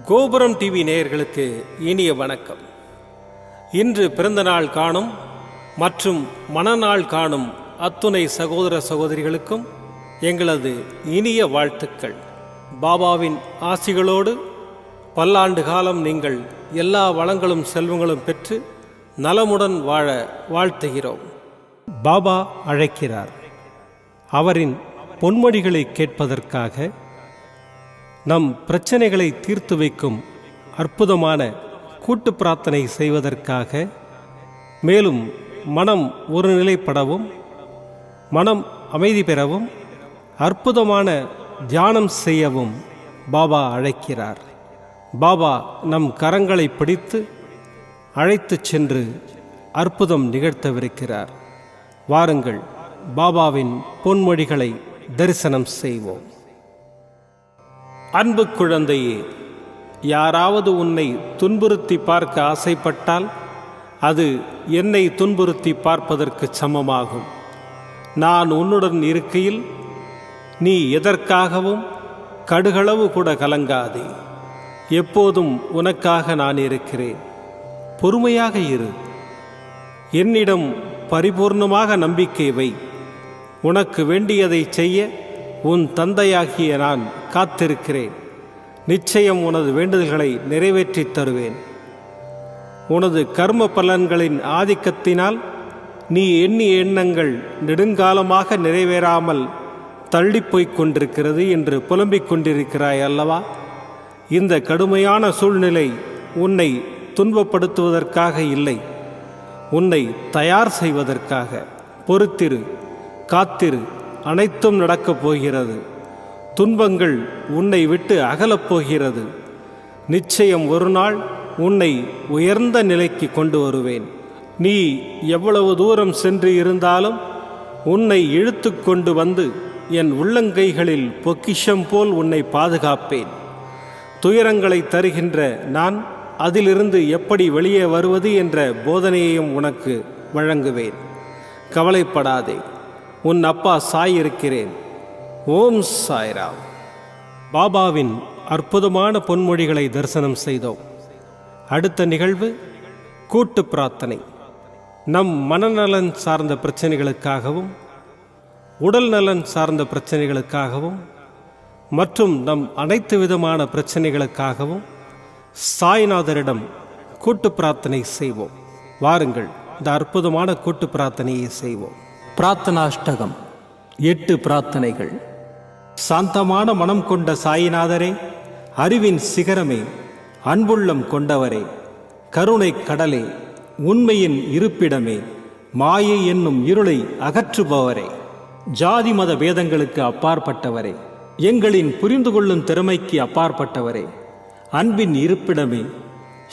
கோபுரம் டிவி நேயர்களுக்கு இனிய வணக்கம். இன்று பிறந்தநாள் காணும் மற்றும் மணநாள் காணும் அத்துணை சகோதர சகோதரிகளுக்கும் எங்களது இனிய வாழ்த்துக்கள். பாபாவின் ஆசிகளோடு பல்லாண்டு காலம் நீங்கள் எல்லா வளங்களும் செல்வங்களும் பெற்று நலமுடன் வாழ வாழ்த்துகிறோம். பாபா அழைக்கிறார். அவரின் பொன்மொழிகளை கேட்பதற்காக, நம் பிரச்சனைகளை தீர்த்து வைக்கும் அற்புதமான கூட்டு பிரார்த்தனை செய்வதற்காக, மேலும் மனம் ஒருநிலைப்படவும் மனம் அமைதி பெறவும் அற்புதமான தியானம் செய்யவும் பாபா அழைக்கிறார். பாபா நம் கரங்களை பிடித்து அழைத்துச் சென்று அற்புதம் நிகழ்த்தவிருக்கிறார். வாருங்கள், பாபாவின் பொன்மொழிகளை தரிசனம் செய்வோம். அன்பு குழந்தையே, யாராவது உன்னை துன்புறுத்தி பார்க்க ஆசைப்பட்டால் அது என்னை துன்புறுத்தி பார்ப்பதற்கு சமமாகும். நான் உன்னுடன் இருக்கையில் நீ எதற்காகவும் கடுகளவு கூட கலங்காதே. எப்போதும் உனக்காக நான் இருக்கிறேன். பொறுமையாக இரு. என்னிடம் பரிபூர்ணமாக நம்பிக்கை வை. உனக்கு வேண்டியதை செய்ய உன் தந்தையாகிய நான் காத்திருக்கிறேன். நிச்சயம் உனது வேண்டுதல்களை நிறைவேற்றித் தருவேன். உனது கர்ம பலன்களின் ஆதிக்கத்தினால் நீ எண்ணிய எண்ணங்கள் நெடுங்காலமாக நிறைவேறாமல் தள்ளிப்போய்க் கொண்டிருக்கிறது என்று புலம்பிக் கொண்டிருக்கிறாய் அல்லவா? இந்த கடுமையான சூழ்நிலை உன்னை துன்பப்படுத்துவதற்காக இல்லை, உன்னை தயார் செய்வதற்காக. பொறுத்திரு, காத்திரு. அனைத்தும் நடக்கப் போகிறது. துன்பங்கள் உன்னை விட்டு அகலப் போகிறது. நிச்சயம் ஒரு நாள் உன்னை உயர்ந்த நிலைக்கு கொண்டு வருவேன். நீ எவ்வளவு தூரம் சென்று இருந்தாலும் உன்னை இழுத்து கொண்டு வந்து என் உள்ளங்கைகளில் பொக்கிஷம் போல் உன்னை பாதுகாப்பேன். துயரங்களை தருகின்ற நான் அதிலிருந்து எப்படி வெளியே வருவது என்ற போதனையையும் உனக்கு வழங்குவேன். கவலைப்படாதே, உன் அப்பா சாய் இருக்கிறேன். ஓம் சாய்ராம். பாபாவின் அற்புதமான பொன்மொழிகளை தரிசனம் செய்தோம். அடுத்த நிகழ்வு கூட்டு பிரார்த்தனை. நம் மனநலன் சார்ந்த பிரச்சனைகளுக்காகவும் உடல் நலன் சார்ந்த பிரச்சனைகளுக்காகவும் மற்றும் நம் அனைத்து விதமான பிரச்சனைகளுக்காகவும் சாய்நாதரிடம் கூட்டு பிரார்த்தனை செய்வோம். வாருங்கள், இந்த அற்புதமான கூட்டு பிரார்த்தனையை செய்வோம். பிரார்த்தனாஷ்டகம். 8 பிரார்த்தனைகள். சாந்தமான மனம் கொண்ட சாயிநாதரே, அறிவின் சிகரமே, அன்புள்ளம் கொண்டவரே, கருணை கடலே, உண்மையின் இருப்பிடமே, மாயை என்னும் இருளை அகற்றுபவரே, ஜாதி மத பேதங்களுக்கு அப்பாற்பட்டவரே, எங்களின் புரிந்து கொள்ளும் திறமைக்கு அப்பாற்பட்டவரே, அன்பின் இருப்பிடமே,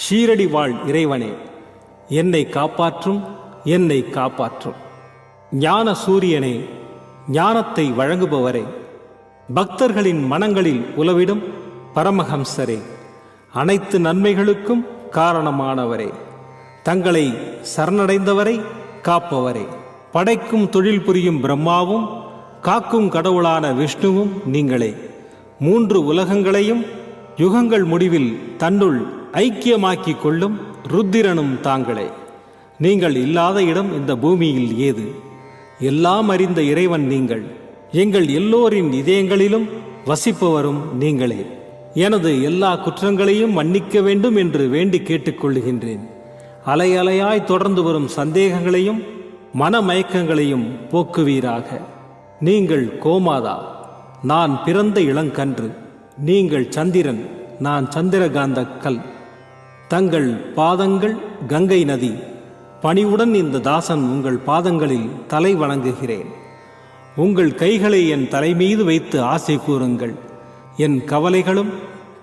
ஷீரடி வாழ் இறைவனே, என்னை காப்பாற்றும், என்னை காப்பாற்றும். ஞான சூரியனே, ஞானத்தை வழங்குபவரே, பக்தர்களின் மனங்களில் உலவிடும் பரமஹம்சரே, அனைத்து நன்மைகளுக்கும் காரணமானவரே, தங்களை சரணடைந்தவரை காப்பவரே, படைக்கும் தொழில் புரியும் பிரம்மாவும் காக்கும் கடவுளான விஷ்ணுவும் நீங்களே. 3 உலகங்களையும் யுகங்கள் முடிவில் தன்னுள் ஐக்கியமாக்கிக் கொள்ளும் ருத்திரனும் தாங்களே. நீங்கள் இல்லாத இடம் இந்த பூமியில் ஏது? எல்லாம் அறிந்த இறைவன் நீங்கள். எங்கள் எல்லோரின் இதயங்களிலும் வசிப்பவரும் நீங்களே. எனது எல்லா குற்றங்களையும் மன்னிக்க வேண்டும் என்று வேண்டி கேட்டுக்கொள்கின்றேன். அலை அலையாய் தொடர்ந்து வரும் சந்தேகங்களையும் மனமயக்கங்களையும் போக்குவீராக. நீங்கள் கோமாதா, நான் பிறந்த இளங்கன்று. நீங்கள் சந்திரன், நான் சந்திரகாந்த கல். தங்கள் பாதங்கள் கங்கை நதி. பணிவுடன் இந்த தாசன் உங்கள் பாதங்களில் தலை வணங்குகிறேன். உங்கள் கைகளை என் தலைமீது வைத்து ஆசை கூறுங்கள். என் கவலைகளும்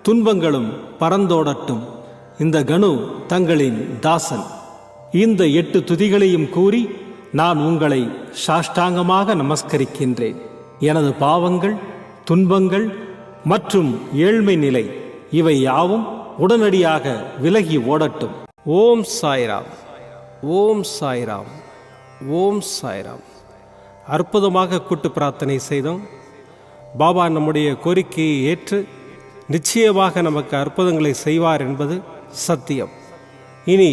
துன்பங்களும் பறந்தோடட்டும். இந்த கணு தங்களின் தாசன். இந்த 8 துதிகளையும் கூறி நான் உங்களை சாஷ்டாங்கமாக நமஸ்கரிக்கின்றேன். எனது பாவங்கள், துன்பங்கள் மற்றும் ஏழ்மை நிலை இவை யாவும் உடனடியாக விலகி ஓடட்டும். ஓம் சாய்ராம். ஓம் சாய்ராம். ஓம் சாய்ராம். அற்புதமாக கூட்டு பிரார்த்தனை செய்தோம். பாபா நம்முடைய கோரிக்கையை ஏற்று நிச்சயமாக நமக்கு அற்புதங்களை செய்வார் என்பது சத்தியம். இனி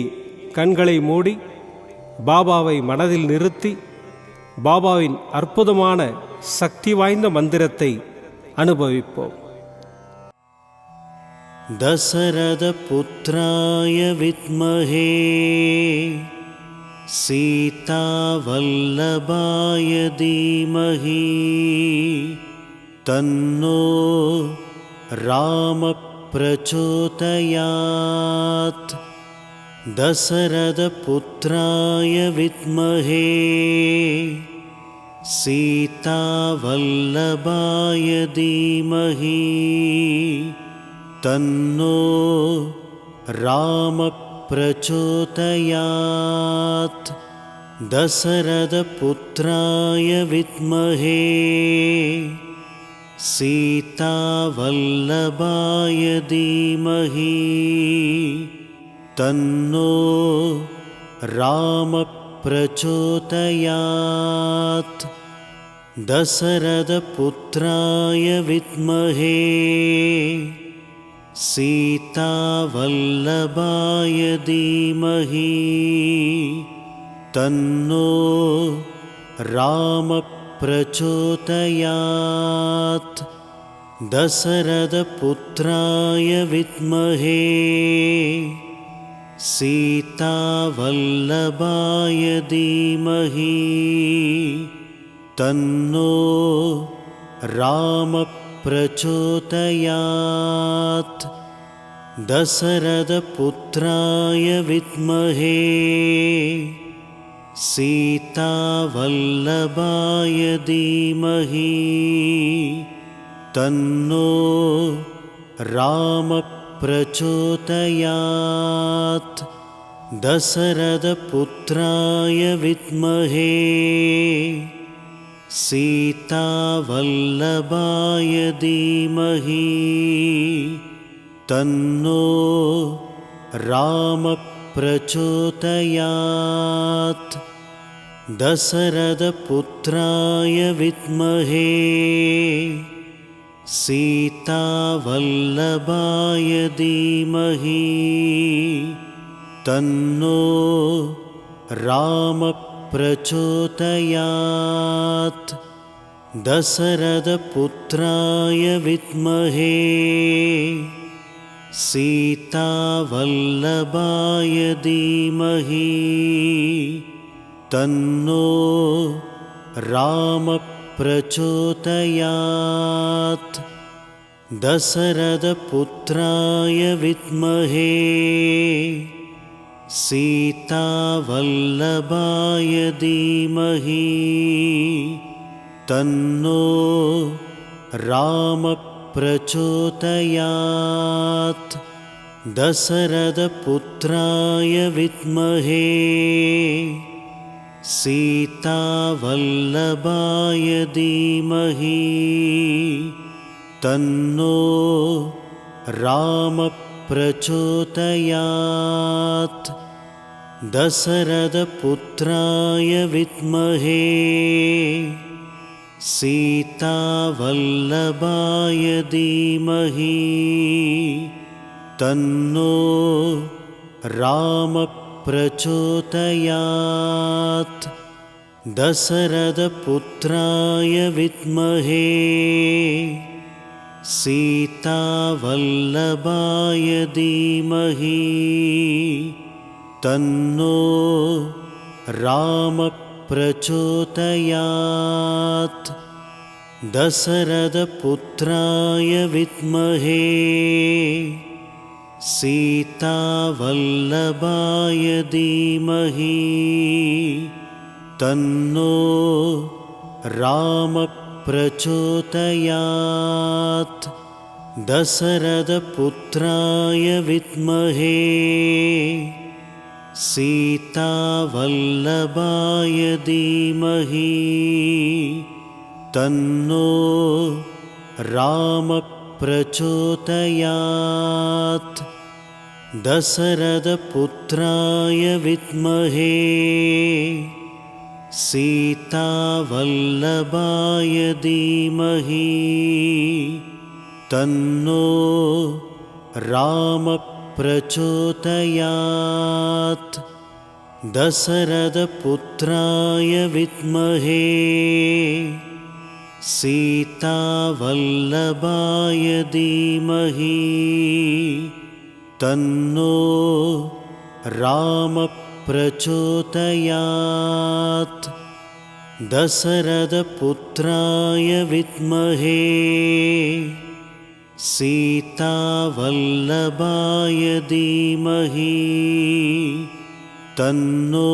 கண்களை மூடி பாபாவை மனதில் நிறுத்தி பாபாவின் அற்புதமான சக்தி வாய்ந்த மந்திரத்தை அனுபவிப்போம். தசரத புத்ராய வித்மஹே சீதா வல்லபாய தீமஹி தன்னோ ராம பிரச்சோதயாத். தசரத புத்ராய வித்மஹே சீதா வல்லபாய தீமஹி தன்னோ ராம பிரச்சோதயாத். தசரத புத்ராய வித்மஹே சீதா வல்லபாய தீமஹி தன்னோ ராம பிரச்சோதயாத். தசரத புத்ராய வித்மஹே சீதா வல்லபாய தீமஹி தன்னோ ராம பிரச்சோதயாத். தசரத புத்ராய வித்மஹே சீதா வல்லபாய தீமஹி தன்னோ ராம பிரச்சோதயாத். தசரத புத்ராய வித்மஹே சீதா வல்லபாய தீமஹி தன்னோ ராம பிரச்சோதயாத். தசரத புத்ராய வித்மஹே சீதா வல்லபாய தீமஹி தன்னோ ராம பிரச்சோதயாத். தசரத புத்ராய வித்மஹே சீதா வல்லபாய தீமஹி தன்னோ ராம பிரச்சோதயாத். தசரத புத்ராய வித்மஹே சீதா வல்லபாய தீமஹி தன்னோ ராம பிரச்சோதயாத். தசரத புத்ராய வித்மஹே சீதா வல்லபாய தீமஹி தன்னோ ராம பிரச்சோதயாத். தசரத புத்ராய வித்மஹே சீதா வல்லபாய தீமஹி தன்னோ ராம பிரச்சோதயாத். தசரத புத்ராய வித்மஹே சீதா வல்லபாய தீமஹி தன்னோ ராம பிரச்சோதயாத். தசரத புத்ராய வித்மஹே சீதா வல்லபாய தீமஹி தன்னோ ராம பிரச்சோதயாத். தசரத புத்ராய வித்மஹே சீதா வல்லபாய தீமஹி தன்னோ ராம பிரச்சோதயாத். தசரத புத்ராய வித்மஹே சீதா வல்லபாய தீமஹி தன்னோ ராம பிரச்சோதயாத். தசரத புத்ராய வித்மஹே சீதா வல்லபாய தீமஹி तन्नो राम प्रचोदयात् दशरथपुत्राय विद्महे सीतावल्लभाय धीमहि तन्नो राम प्रचोदयात् दशरथपुत्राय विद्महे सीतावल्लभाय धीमहि तन्नो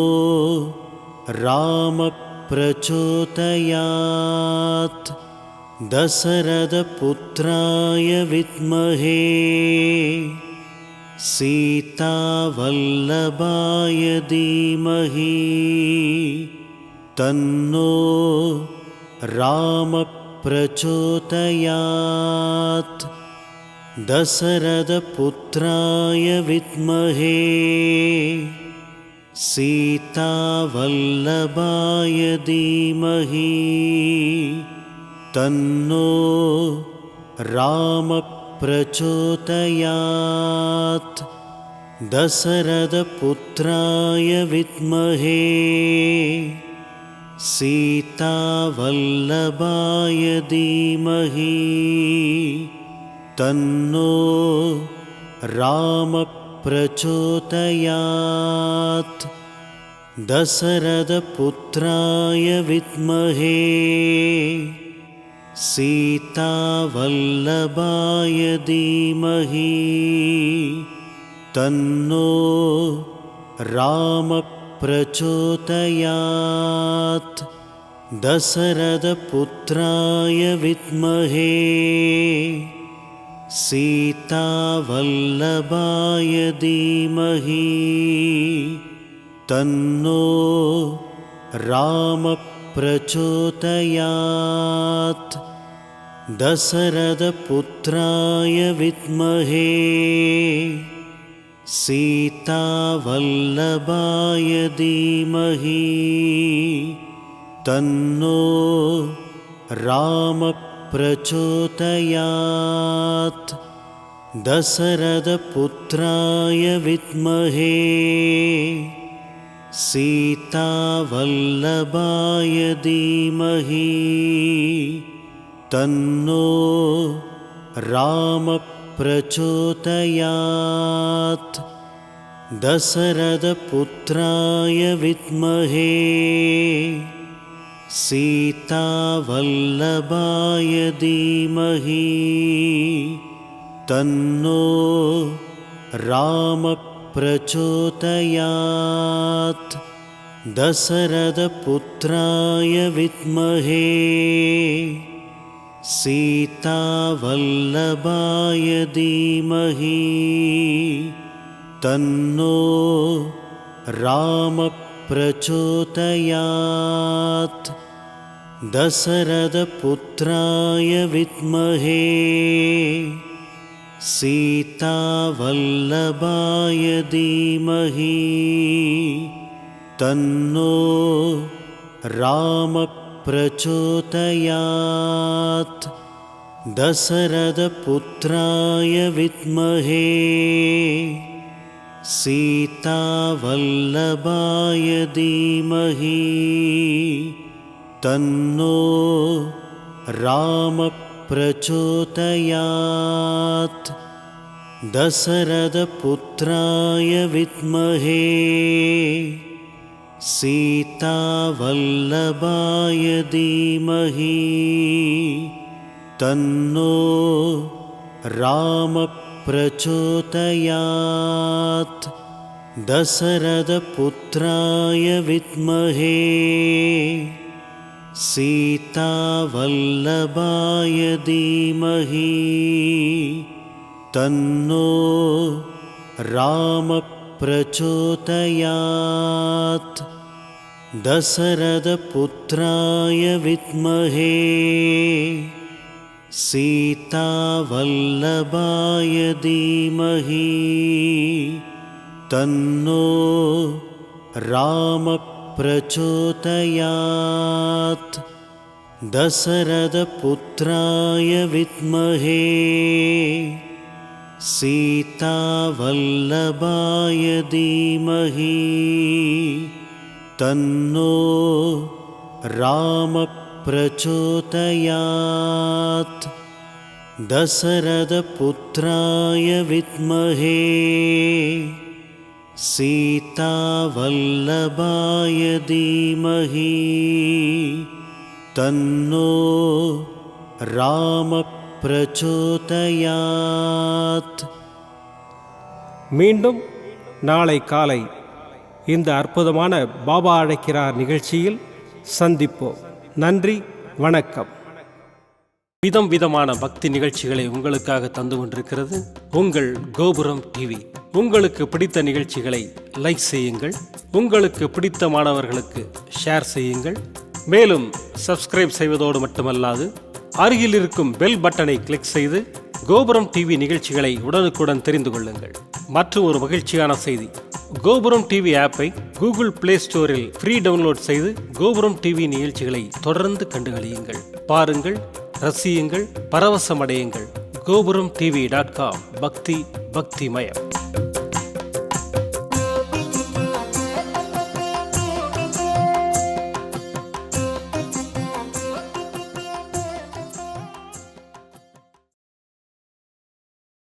राम प्रचोदयात् दशरथपुत्राय विद्महे सीतावल्लभाय धीमहि तन्नो राम प्रचोदयात् दशरथपुत्राय विद्महे सीतावल्लभाय धीमहि तन्नो राम प्रचोदयात् दशरथपुत्राय विद्महे सीतावल्लभाय धीमहि तन्नो राम प्रचोदयात् दशरथपुत्राय विद्महे सीतावल्लभाय धीमहि तन्नो राम प्रचोदयात् दशरथपुत्राय विद्महे सीतावल्लभाय धीमहि तन्नो राम प्रचोदयात् दशरथपुत्राय विद्महे सीतावल्लभाय धीमहि तन्नो राम प्रचोदयात् दशरथपुत्राय विद्महे सीतावल्लभाय धीमहि तन्नो राम प्रचोदयात् दशरथपुत्राय विद्महे सीतावल्लभाय धीमहि तन्नो राम प्रचोदयात् दशरथपुत्राय विद्महे सीतावल्लभाय धीमहि तन्नो राम प्रचोदयात् दशरथपुत्राय विद्महे सीतावल्लभाय धीमहि तन्नो राम प्रचोदयात् दशरथपुत्राय विद्महे सीतावल्लभाय धीमहि तन्नो राम प्रचोदयात् दशरथपुत्राय विद्महे सीतावल्लभाय धीमहि तन्नो राम प्रचोदयात् दशरथपुत्राय विद्महे सीतावल्लभाय धीमहि तन्नो राम प्रचोदयात् दशरथपुत्राय विद्महे सीतावल्लभाय धीमहि तन्नो राम प्रचोदयात् दशरथपुत्राय विद्महे सीतावल्लभाय धीमहि तन्नो रामः प्रचोदयात्। दशरथपुत्राय विद्महे सीतावल्लभाय धीमहि तन्नो रामः प्रचोदयात्। மீண்டும் நாளை காலை இந்த அற்புதமான பாபா அழைக்கிறார் நிகழ்ச்சியில் சந்திப்போம். நன்றி, வணக்கம். விதம் விதமான பக்தி நிகழ்ச்சிகளை உங்களுக்காக தந்து கொண்டிருக்கிறது உங்கள் கோபுரம் டிவி. உங்களுக்கு பிடித்த நிகழ்ச்சிகளை லைக் செய்யுங்கள், உங்களுக்கு பிடித்த மாணவர்களுக்கு ஷேர் செய்யுங்கள். மேலும் சப்ஸ்கிரைப் செய்வதோடு மட்டுமல்லாது அருகில் இருக்கும் பெல் பட்டனை கிளிக் செய்து கோபுரம் டிவி நிகழ்ச்சிகளை உடனுக்குடன் தெரிந்து கொள்ளுங்கள். மற்றும் ஒரு மகிழ்ச்சியான செய்தி, கோபுரம் டிவி ஆப்பை கூகுள் பிளே ஸ்டோரில் ஃப்ரீ டவுன்லோட் செய்து கோபுரம் டிவி நிகழ்ச்சிகளை தொடர்ந்து கண்டுகளியுங்கள். பாருங்கள், ரசியுங்கள், பரவசமடையுங்கள். gopuramtv.com. பக்தி பக்திமயம்.